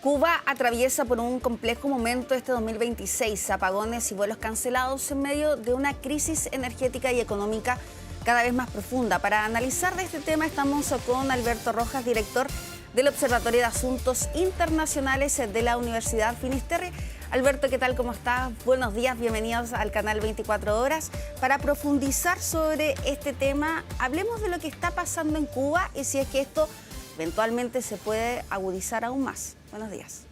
Cuba atraviesa por un complejo momento este 2026, apagones y vuelos cancelados en medio de una crisis energética y económica cada vez más profunda. Para analizar de este tema estamos con Alberto Rojas, director del Observatorio de Asuntos Internacionales de la Universidad Finisterre. Alberto, ¿qué tal? ¿Cómo estás? Buenos días, bienvenidos al canal 24 Horas. Para profundizar sobre este tema, hablemos de lo que está pasando en Cuba y si es que esto eventualmente se puede agudizar aún más. Buenos días.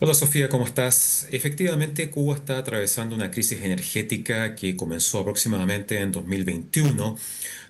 Hola Sofía, ¿cómo estás? Efectivamente, Cuba está atravesando una crisis energética que comenzó aproximadamente en 2021,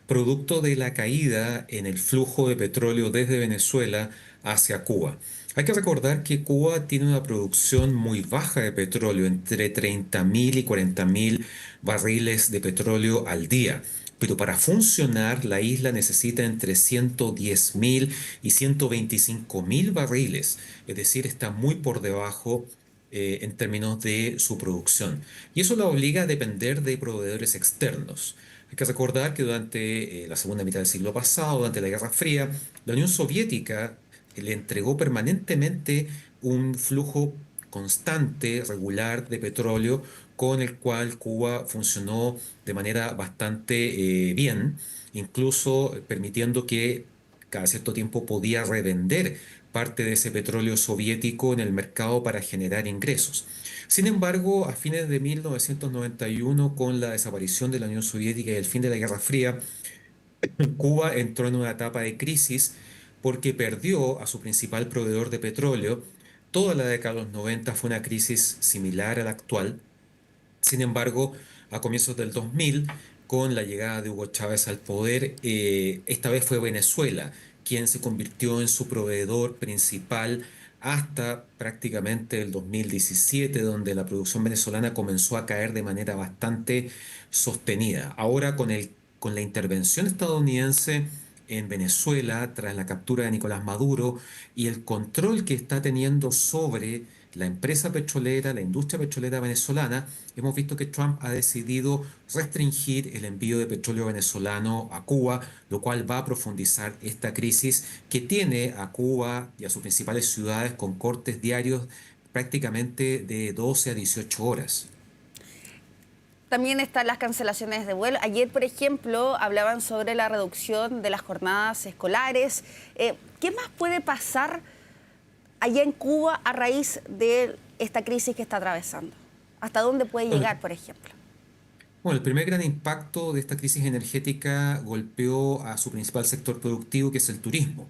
producto de la caída en el flujo de petróleo desde Venezuela hacia Cuba. Hay que recordar que Cuba tiene una producción muy baja de petróleo, entre 30.000 y 40.000 barriles de petróleo al día. Pero para funcionar, la isla necesita entre 110.000 y 125.000 barriles, es decir, está muy por debajo en términos de su producción. Y eso la obliga a depender de proveedores externos. Hay que recordar que durante la segunda mitad del siglo pasado, durante la Guerra Fría, la Unión Soviética le entregó permanentemente un flujo constante, regular de petróleo con el cual Cuba funcionó de manera bastante bien, incluso permitiendo que cada cierto tiempo podía revender parte de ese petróleo soviético en el mercado para generar ingresos. Sin embargo, a fines de 1991, con la desaparición de la Unión Soviética y el fin de la Guerra Fría, Cuba entró en una etapa de crisis porque perdió a su principal proveedor de petróleo. Toda la década de los 90 fue una crisis similar a la actual. Sin embargo, a comienzos del 2000, con la llegada de Hugo Chávez al poder, esta vez fue Venezuela quien se convirtió en su proveedor principal hasta prácticamente el 2017, donde la producción venezolana comenzó a caer de manera bastante sostenida. Ahora, con la intervención estadounidense en Venezuela, tras la captura de Nicolás Maduro y el control que está teniendo sobre la empresa petrolera, la industria petrolera venezolana, hemos visto que Trump ha decidido restringir el envío de petróleo venezolano a Cuba, lo cual va a profundizar esta crisis que tiene a Cuba y a sus principales ciudades con cortes diarios prácticamente de 12 a 18 horas. También están las cancelaciones de vuelo. Ayer, por ejemplo, hablaban sobre la reducción de las jornadas escolares. ¿Qué más puede pasar allá en Cuba a raíz de esta crisis que está atravesando? ¿Hasta dónde puede Bueno, llegar, por ejemplo? Bueno, el primer gran impacto de esta crisis energética golpeó a su principal sector productivo, que es el turismo.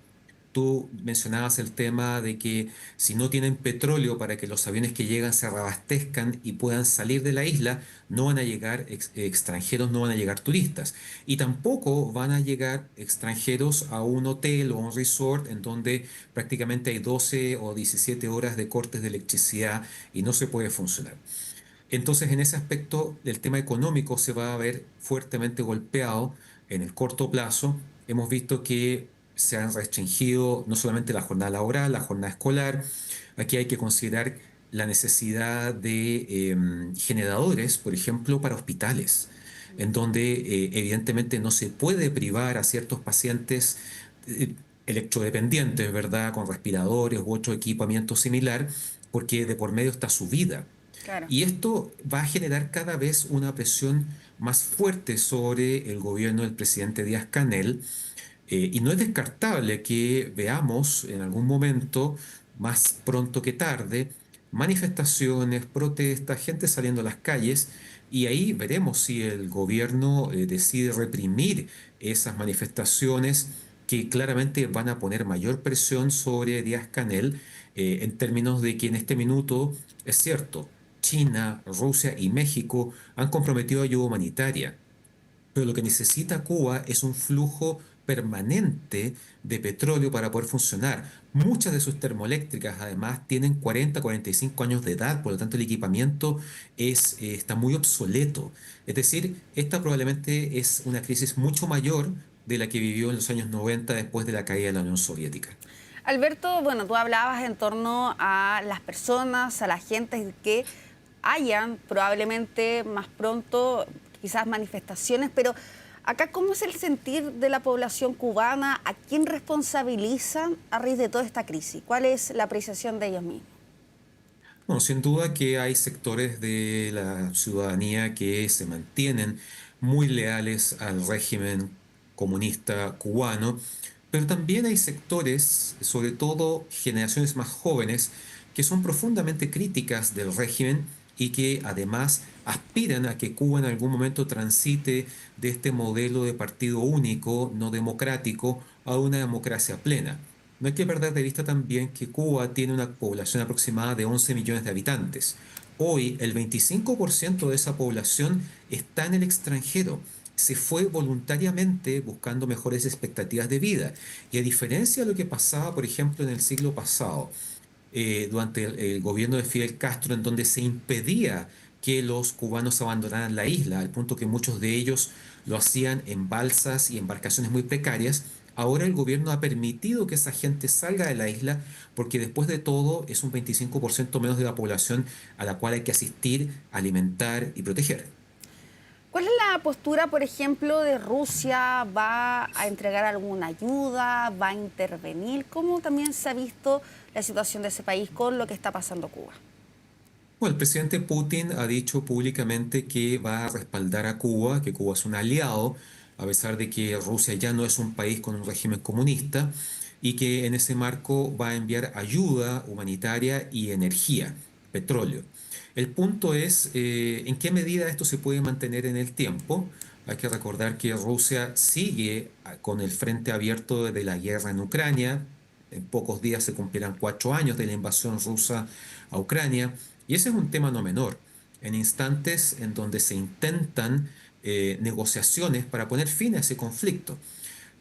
Tú mencionabas el tema de que si no tienen petróleo para que los aviones que llegan se reabastezcan y puedan salir de la isla, no van a llegar extranjeros, no van a llegar turistas. Y tampoco van a llegar extranjeros a un hotel o a un resort en donde prácticamente hay 12 o 17 horas de cortes de electricidad y no se puede funcionar. Entonces, en ese aspecto, el tema económico se va a ver fuertemente golpeado en el corto plazo. Hemos visto que se han restringido no solamente la jornada laboral, la jornada escolar. Aquí hay que considerar la necesidad de generadores, por ejemplo, para hospitales, en donde evidentemente no se puede privar a ciertos pacientes electrodependientes, ¿verdad?, con respiradores u otro equipamiento similar, porque de por medio está su vida. Claro. Y esto va a generar cada vez una presión más fuerte sobre el gobierno del presidente Díaz-Canel, y no es descartable que veamos en algún momento, más pronto que tarde, manifestaciones, protestas, gente saliendo a las calles, y ahí veremos si el gobierno decide reprimir esas manifestaciones que claramente van a poner mayor presión sobre Díaz-Canel, en términos de que en este minuto, es cierto, China, Rusia y México han comprometido ayuda humanitaria, pero lo que necesita Cuba es un flujo permanente de petróleo para poder funcionar. Muchas de sus termoeléctricas además tienen 40, 45 años de edad, por lo tanto el equipamiento está muy obsoleto. Es decir, esta probablemente es una crisis mucho mayor de la que vivió en los años 90 después de la caída de la Unión Soviética. Alberto, bueno, tú hablabas en torno a las personas, a la gente que hayan probablemente más pronto quizás manifestaciones, pero Acá, ¿cómo es el sentir de la población cubana? ¿A quién responsabilizan a raíz de toda esta crisis? ¿Cuál es la apreciación de ellos mismos? Bueno, sin duda que hay sectores de la ciudadanía que se mantienen muy leales al régimen comunista cubano, pero también hay sectores, sobre todo generaciones más jóvenes, que son profundamente críticas del régimen y que además aspiran a que Cuba en algún momento transite de este modelo de partido único, no democrático, a una democracia plena. No hay que perder de vista también que Cuba tiene una población aproximada de 11 millones de habitantes. Hoy, el 25% de esa población está en el extranjero. Se fue voluntariamente buscando mejores expectativas de vida. Y a diferencia de lo que pasaba, por ejemplo, en el siglo pasado, durante el gobierno de Fidel Castro, en donde se impedía que los cubanos abandonaran la isla, al punto que muchos de ellos lo hacían en balsas y embarcaciones muy precarias. Ahora el gobierno ha permitido que esa gente salga de la isla porque después de todo es un 25% menos de la población a la cual hay que asistir, alimentar y proteger. ¿Cuál es la postura, por ejemplo, de Rusia? ¿Va a entregar alguna ayuda? ¿Va a intervenir? ¿Cómo también se ha visto la situación de ese país con lo que está pasando Cuba? Bueno, el presidente Putin ha dicho públicamente que va a respaldar a Cuba, que Cuba es un aliado, a pesar de que Rusia ya no es un país con un régimen comunista, y que en ese marco va a enviar ayuda humanitaria y energía, petróleo. El punto es en qué medida esto se puede mantener en el tiempo. Hay que recordar que Rusia sigue con el frente abierto de la guerra en Ucrania. En pocos días se cumplirán 4 años de la invasión rusa a Ucrania. Y ese es un tema no menor. En instantes en donde se intentan negociaciones para poner fin a ese conflicto.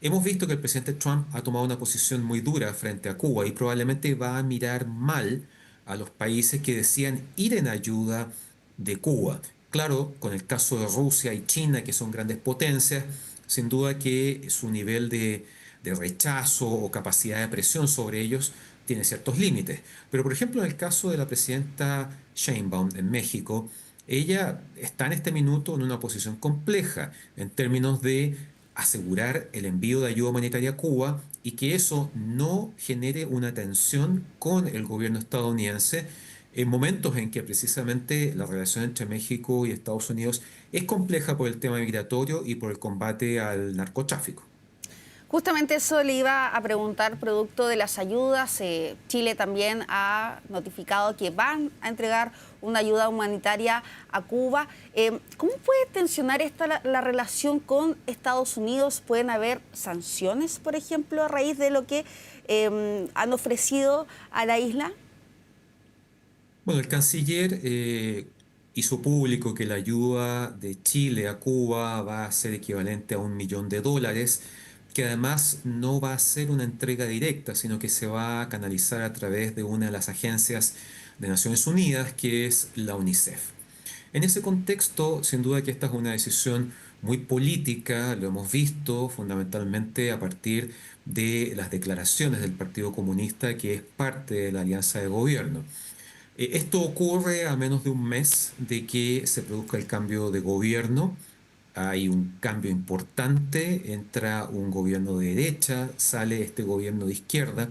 Hemos visto que el presidente Trump ha tomado una posición muy dura frente a Cuba y probablemente va a mirar mal a los países que decían ir en ayuda de Cuba. Claro, con el caso de Rusia y China, que son grandes potencias, sin duda que su nivel de rechazo o capacidad de presión sobre ellos tiene ciertos límites. Pero, por ejemplo, en el caso de la presidenta Sheinbaum en México, ella está en este minuto en una posición compleja en términos de asegurar el envío de ayuda humanitaria a Cuba y que eso no genere una tensión con el gobierno estadounidense en momentos en que precisamente la relación entre México y Estados Unidos es compleja por el tema migratorio y por el combate al narcotráfico. Justamente eso le iba a preguntar, producto de las ayudas. Chile también ha notificado que van a entregar una ayuda humanitaria a Cuba. ¿Cómo puede tensionar esta la relación con Estados Unidos? ¿Pueden haber sanciones, por ejemplo, a raíz de lo que han ofrecido a la isla? Bueno, el canciller hizo público que la ayuda de Chile a Cuba va a ser equivalente a $1 millón, que además no va a ser una entrega directa, sino que se va a canalizar a través de una de las agencias de Naciones Unidas, que es la UNICEF. En ese contexto, sin duda que esta es una decisión muy política, lo hemos visto fundamentalmente a partir de las declaraciones del Partido Comunista, que es parte de la alianza de gobierno. Esto ocurre a menos de un mes de que se produzca el cambio de gobierno. Hay un cambio importante, entra un gobierno de derecha, sale este gobierno de izquierda,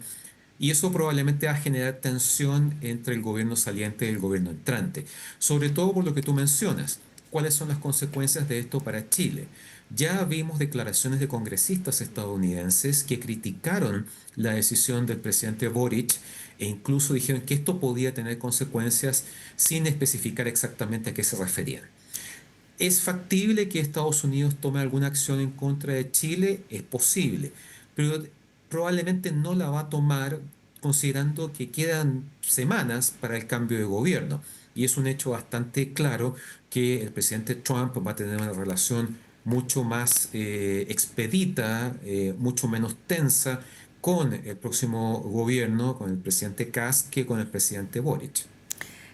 y eso probablemente va a generar tensión entre el gobierno saliente y el gobierno entrante, sobre todo por lo que tú mencionas. ¿Cuáles son las consecuencias de esto para Chile? Ya vimos declaraciones de congresistas estadounidenses que criticaron la decisión del presidente Boric e incluso dijeron que esto podía tener consecuencias sin especificar exactamente a qué se referían. ¿Es factible que Estados Unidos tome alguna acción en contra de Chile? Es posible, pero probablemente no la va a tomar considerando que quedan semanas para el cambio de gobierno. Y es un hecho bastante claro que el presidente Trump va a tener una relación mucho más expedita, mucho menos tensa con el próximo gobierno, con el presidente Kass, que con el presidente Boric.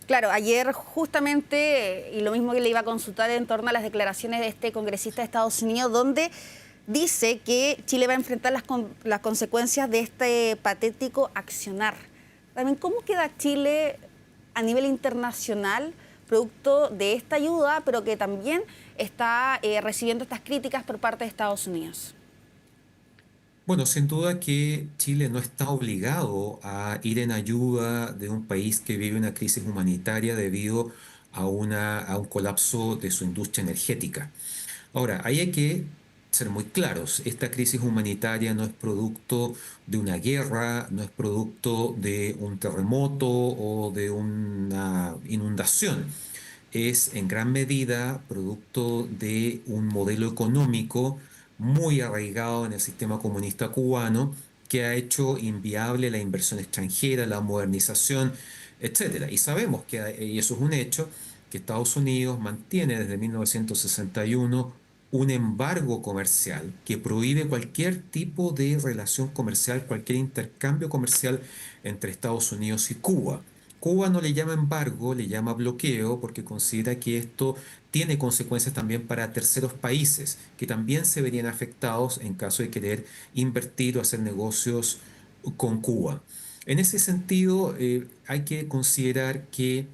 Claro, ayer justamente, y lo mismo que le iba a consultar en torno a las declaraciones de este congresista de Estados Unidos, donde dice que Chile va a enfrentar las consecuencias de este patético accionar. También, ¿cómo queda Chile a nivel internacional producto de esta ayuda, pero que también está recibiendo estas críticas por parte de Estados Unidos. Bueno, sin duda que Chile no está obligado a ir en ayuda de un país que vive una crisis humanitaria debido a un colapso de su industria energética. Ahora, ahí hay que ser muy claros. Esta crisis humanitaria no es producto de una guerra, no es producto de un terremoto o de una inundación. Es en gran medida producto de un modelo económico muy arraigado en el sistema comunista cubano que ha hecho inviable la inversión extranjera, la modernización, etcétera. Y sabemos que, y eso es un hecho, que Estados Unidos mantiene desde 1961 un embargo comercial que prohíbe cualquier tipo de relación comercial, cualquier intercambio comercial entre Estados Unidos y Cuba. Cuba no le llama embargo, le llama bloqueo porque considera que esto tiene consecuencias también para terceros países que también se verían afectados en caso de querer invertir o hacer negocios con Cuba. En ese sentido, hay que considerar que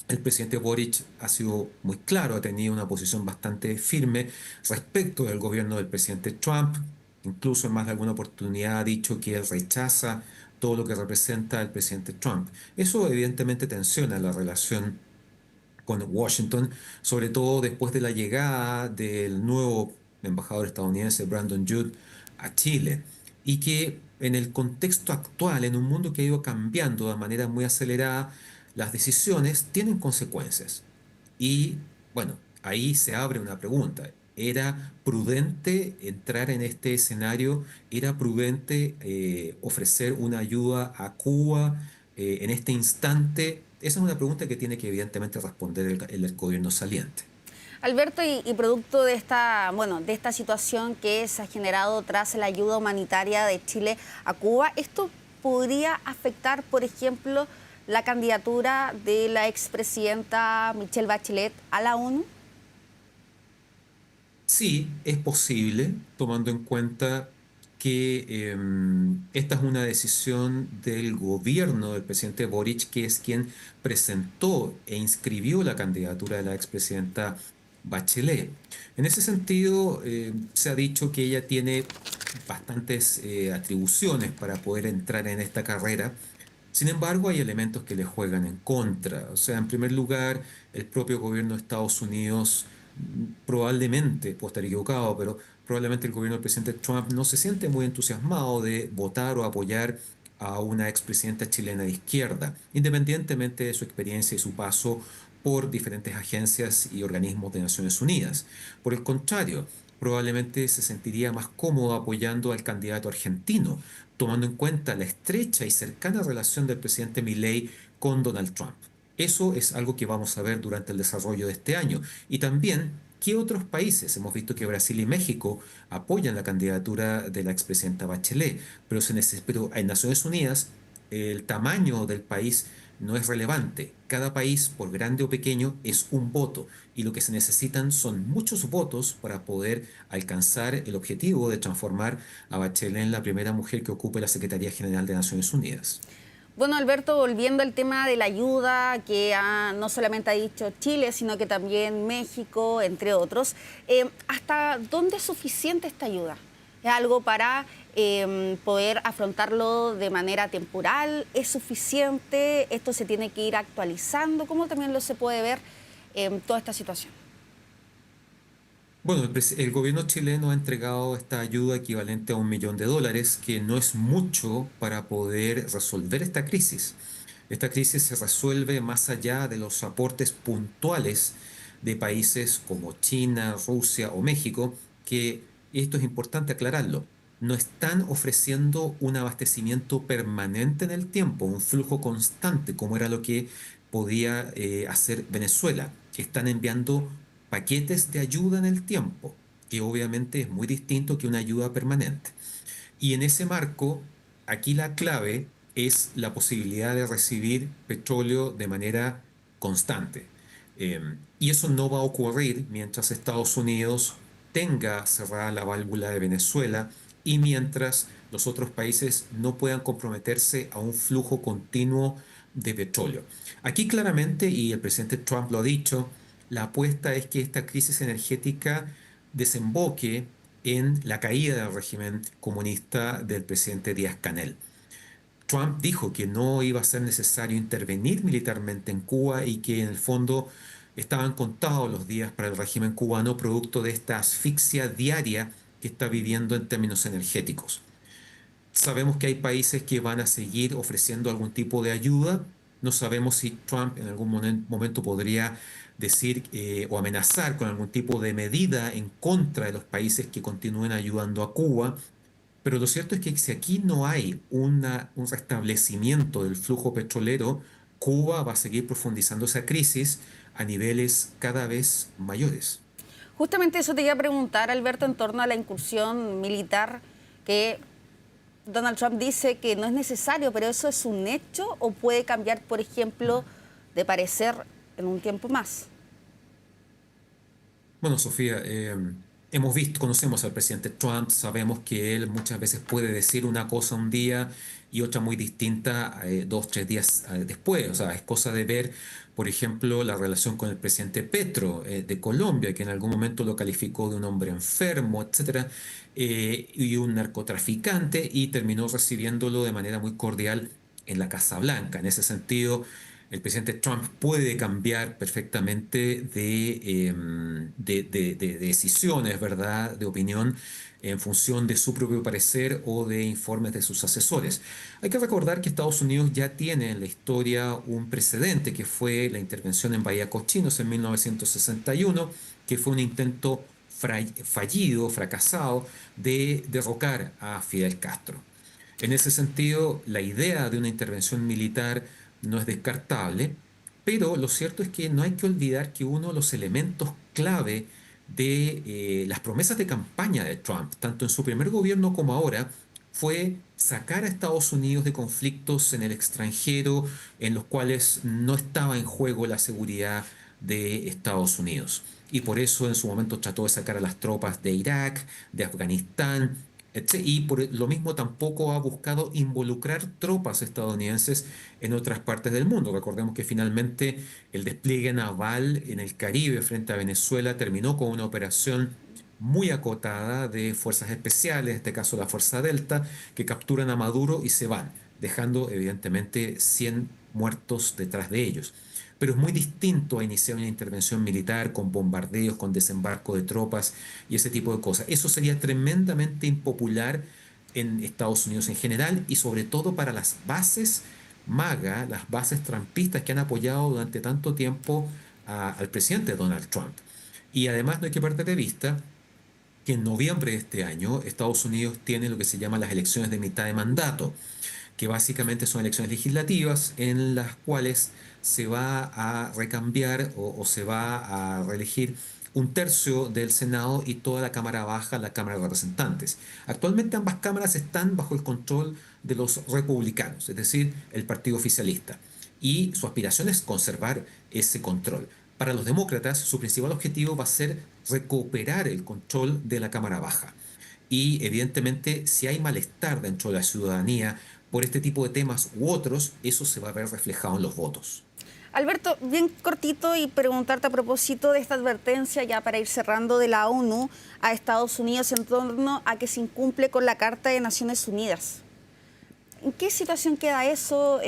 el presidente Boric ha sido muy claro, ha tenido una posición bastante firme respecto del gobierno del presidente Trump. Incluso en más de alguna oportunidad ha dicho que él rechaza todo lo que representa el presidente Trump. Eso evidentemente tensiona la relación con Washington, sobre todo después de la llegada del nuevo embajador estadounidense Brandon Judd a Chile, y que en el contexto actual, en un mundo que ha ido cambiando de manera muy acelerada, las decisiones tienen consecuencias. Y bueno, ahí se abre una pregunta. ¿Era prudente entrar en este escenario? ¿Era prudente ofrecer una ayuda a Cuba en este instante? Esa es una pregunta que tiene que evidentemente responder el gobierno saliente. Alberto, y producto de esta, bueno, de esta situación que se ha generado tras la ayuda humanitaria de Chile a Cuba, ¿esto podría afectar, por ejemplo, la candidatura de la expresidenta Michelle Bachelet a la ONU? Sí, es posible, tomando en cuenta que esta es una decisión del gobierno del presidente Boric, que es quien presentó e inscribió la candidatura de la expresidenta Bachelet. En ese sentido, se ha dicho que ella tiene bastantes atribuciones para poder entrar en esta carrera. Sin embargo, hay elementos que le juegan en contra. O sea, en primer lugar, el propio gobierno de Estados Unidos probablemente, puedo estar equivocado, pero probablemente el gobierno del presidente Trump no se siente muy entusiasmado de votar o apoyar a una expresidenta chilena de izquierda, independientemente de su experiencia y su paso por diferentes agencias y organismos de Naciones Unidas. Por el contrario, probablemente se sentiría más cómodo apoyando al candidato argentino, tomando en cuenta la estrecha y cercana relación del presidente Milei con Donald Trump. Eso es algo que vamos a ver durante el desarrollo de este año. Y también, ¿qué otros países? Hemos visto que Brasil y México apoyan la candidatura de la expresidenta Bachelet, pero en Naciones Unidas el tamaño del país no es relevante. Cada país, por grande o pequeño, es un voto y lo que se necesitan son muchos votos para poder alcanzar el objetivo de transformar a Bachelet en la primera mujer que ocupe la Secretaría General de Naciones Unidas. Bueno, Alberto, volviendo al tema de la ayuda que no solamente ha dicho Chile, sino que también México, entre otros, ¿hasta dónde es suficiente esta ayuda? ¿Es algo para poder afrontarlo de manera temporal? ¿Es suficiente? ¿Esto se tiene que ir actualizando? ¿Cómo también lo se puede ver en toda esta situación? Bueno, el gobierno chileno ha entregado esta ayuda equivalente a $1 millón, que no es mucho para poder resolver esta crisis. Esta crisis se resuelve más allá de los aportes puntuales de países como China, Rusia o México, que, y esto es importante aclararlo, no están ofreciendo un abastecimiento permanente en el tiempo, un flujo constante, como era lo que podía hacer Venezuela. Están enviando paquetes de ayuda en el tiempo, que obviamente es muy distinto que una ayuda permanente. Y en ese marco, aquí la clave es la posibilidad de recibir petróleo de manera constante. Y eso no va a ocurrir mientras Estados Unidos tenga cerrada la válvula de Venezuela y mientras los otros países no puedan comprometerse a un flujo continuo de petróleo. Aquí claramente, y el presidente Trump lo ha dicho, la apuesta es que esta crisis energética desemboque en la caída del régimen comunista del presidente Díaz-Canel. Trump dijo que no iba a ser necesario intervenir militarmente en Cuba y que en el fondo estaban contados los días para el régimen cubano producto de esta asfixia diaria que está viviendo en términos energéticos. Sabemos que hay países que van a seguir ofreciendo algún tipo de ayuda. No sabemos si Trump en algún momento podría decir o amenazar con algún tipo de medida en contra de los países que continúen ayudando a Cuba. Pero lo cierto es que si aquí no hay un restablecimiento del flujo petrolero, Cuba va a seguir profundizando esa crisis a niveles cada vez mayores. Justamente eso te iba a preguntar, Alberto, en torno a la incursión militar que Donald Trump dice que no es necesario, pero ¿eso es un hecho o puede cambiar, por ejemplo, de parecer en un tiempo más? Bueno, Sofía, hemos visto, conocemos al presidente Trump, sabemos que él muchas veces puede decir una cosa un día y otra muy distinta 2, 3 días después. O sea, es cosa de ver, por ejemplo, la relación con el presidente Petro de Colombia, que en algún momento lo calificó de un hombre enfermo, etcétera, y un narcotraficante, y terminó recibiéndolo de manera muy cordial en la Casa Blanca. En ese sentido, el presidente Trump puede cambiar perfectamente de decisiones, ¿verdad?, de opinión en función de su propio parecer o de informes de sus asesores. Hay que recordar que Estados Unidos ya tiene en la historia un precedente que fue la intervención en Bahía Cochinos en 1961, que fue un intento fallido, fracasado, de derrocar a Fidel Castro. En ese sentido, la idea de una intervención militar no es descartable, pero lo cierto es que no hay que olvidar que uno de los elementos clave de las promesas de campaña de Trump, tanto en su primer gobierno como ahora, fue sacar a Estados Unidos de conflictos en el extranjero en los cuales no estaba en juego la seguridad de Estados Unidos. Y por eso en su momento trató de sacar a las tropas de Irak, de Afganistán, y por lo mismo tampoco ha buscado involucrar tropas estadounidenses en otras partes del mundo. Recordemos que finalmente el despliegue naval en el Caribe frente a Venezuela terminó con una operación muy acotada de fuerzas especiales, en este caso la Fuerza Delta, que capturan a Maduro y se van, dejando evidentemente 100 muertos detrás de ellos. Pero es muy distinto a iniciar una intervención militar con bombardeos, con desembarco de tropas y ese tipo de cosas. Eso sería tremendamente impopular en Estados Unidos en general y sobre todo para las bases MAGA, las bases trampistas que han apoyado durante tanto tiempo al presidente Donald Trump. Y además no hay que perder de vista que en noviembre de este año Estados Unidos tiene lo que se llama las elecciones de mitad de mandato, que básicamente son elecciones legislativas en las cuales se va a recambiar o se va a reelegir un tercio del Senado y toda la Cámara Baja, la Cámara de Representantes. Actualmente ambas cámaras están bajo el control de los republicanos, es decir, el partido oficialista, y su aspiración es conservar ese control. Para los demócratas, su principal objetivo va a ser recuperar el control de la Cámara Baja. Y evidentemente, si hay malestar dentro de la ciudadanía por este tipo de temas u otros, eso se va a ver reflejado en los votos. Alberto, bien cortito y preguntarte a propósito de esta advertencia, ya para ir cerrando, de la ONU a Estados Unidos en torno a que se incumple con la Carta de Naciones Unidas. ¿En qué situación queda eso?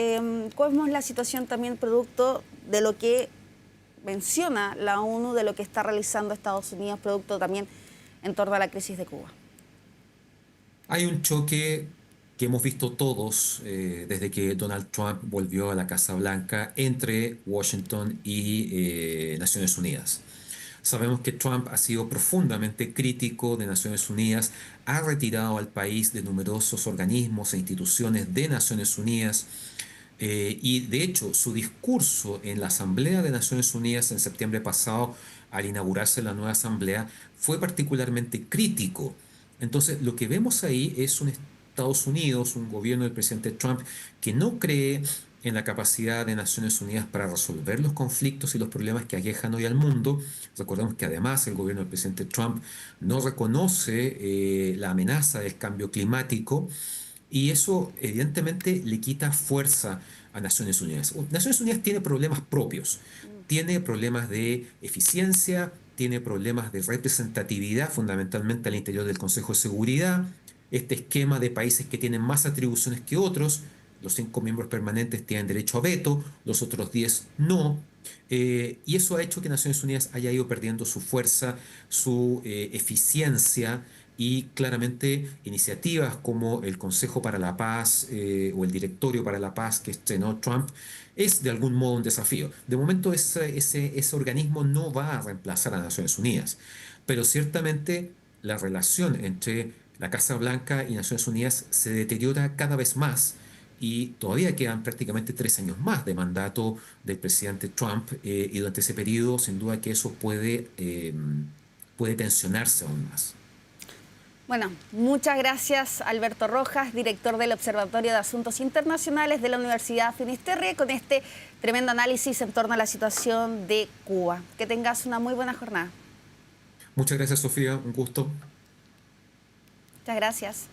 ¿Cómo es la situación también producto de lo que menciona la ONU, de lo que está realizando Estados Unidos, producto también en torno a la crisis de Cuba? Hay un choque que hemos visto todos desde que Donald Trump volvió a la Casa Blanca entre Washington y Naciones Unidas. Sabemos que Trump ha sido profundamente crítico de Naciones Unidas, ha retirado al país de numerosos organismos e instituciones de Naciones Unidas. Y de hecho, su discurso en la Asamblea de Naciones Unidas en septiembre pasado, al inaugurarse la nueva Asamblea, fue particularmente crítico. Entonces, lo que vemos ahí es un Estados Unidos, un gobierno del presidente Trump, que no cree en la capacidad de Naciones Unidas para resolver los conflictos y los problemas que aquejan hoy al mundo. Recordemos que además el gobierno del presidente Trump no reconoce la amenaza del cambio climático Y eso evidentemente le quita fuerza a Naciones Unidas. Naciones Unidas tiene problemas propios, tiene problemas de eficiencia, tiene problemas de representatividad, fundamentalmente al interior del Consejo de Seguridad, este esquema de países que tienen más atribuciones que otros. Los 5 miembros permanentes tienen derecho a veto, los otros 10 no. Y eso ha hecho que Naciones Unidas haya ido perdiendo su fuerza, su eficiencia y claramente iniciativas como el Consejo para la Paz o el Directorio para la Paz que estrenó Trump es de algún modo un desafío. De momento ese organismo no va a reemplazar a Naciones Unidas, pero ciertamente la relación entre la Casa Blanca y Naciones Unidas se deteriora cada vez más y todavía quedan prácticamente 3 años más de mandato del presidente Trump y durante ese periodo sin duda que eso puede tensionarse aún más. Bueno, muchas gracias Alberto Rojas, director del Observatorio de Asuntos Internacionales de la Universidad Finisterre, con este tremendo análisis en torno a la situación de Cuba. Que tengas una muy buena jornada. Muchas gracias, Sofía, un gusto. Muchas gracias.